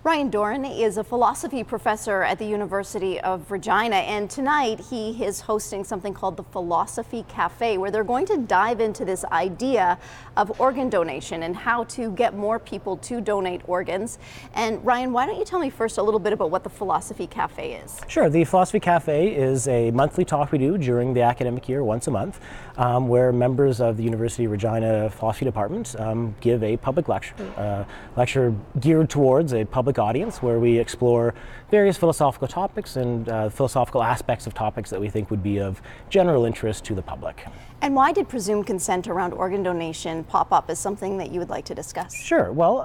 Ryan Doran is a philosophy professor at the University of Regina, and tonight he is hosting something called the Philosophy Cafe, where they're going to dive into this idea of organ donation and how to get more people to donate organs. And Ryan, why don't you tell me first a little bit about what the Philosophy Cafe is? Sure. The Philosophy Cafe is a monthly talk we do during the academic year, once a month, where members of the University of Regina Philosophy Department give a public lecture geared towards a public audience, where we explore various philosophical topics and philosophical aspects of topics that we think would be of general interest to the public. And why did presumed consent around organ donation pop up as something that you would like to discuss? Sure. Well,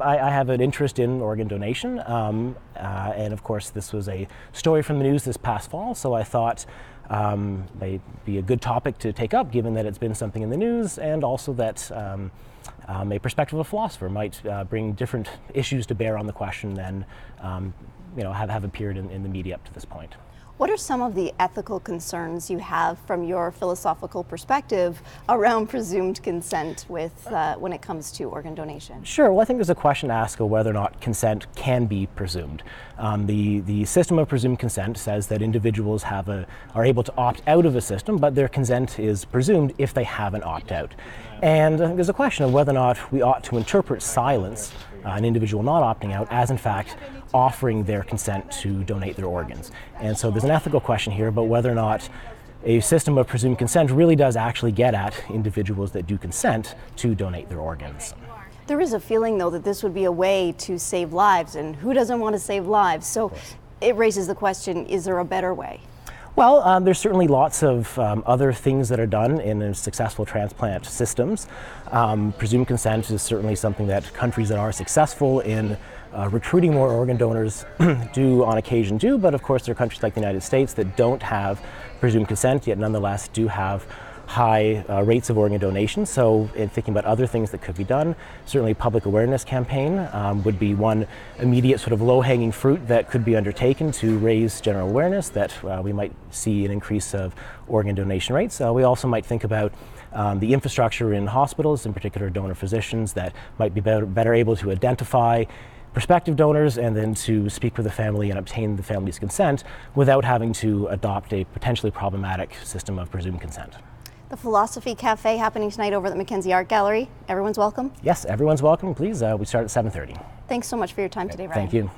I have an interest in organ donation, and of course this was a story from the news this past fall, so I thought may be a good topic to take up, given that it's been something in the news, and also that a perspective of a philosopher might bring different issues to bear on the question than have appeared in the media up to this point. What are some of the ethical concerns you have from your philosophical perspective around presumed consent with when it comes to organ donation? Sure. Well, I think there's a question to ask of whether or not consent can be presumed. The system of presumed consent says that individuals are able to opt out of a system, but their consent is presumed if they have an opt-out. And there's a question of whether or not we ought to interpret silence, an individual not opting out, as in fact offering their consent to donate their organs. And so there's an ethical question here about whether or not a system of presumed consent really does actually get at individuals that do consent to donate their organs. There is a feeling, though, that this would be a way to save lives, and who doesn't want to save lives? So it raises the question, is there a better way? Well, there's certainly lots of other things that are done in successful transplant systems. Presumed consent is certainly something that countries that are successful in recruiting more organ donors do on occasion do, but of course there are countries like the United States that don't have presumed consent, yet nonetheless do have high rates of organ donation. So in thinking about other things that could be done, certainly public awareness campaign would be one immediate sort of low-hanging fruit that could be undertaken to raise general awareness that we might see an increase of organ donation rates. We also might think about the infrastructure in hospitals, in particular donor physicians, that might be better able to identify prospective donors and then to speak with the family and obtain the family's consent without having to adopt a potentially problematic system of presumed consent. The Philosophy Cafe happening tonight over at the Mackenzie Art Gallery. Everyone's welcome? Yes, everyone's welcome. Please, we start at 7:30. Thanks so much for your time today, Ryan. Thank you.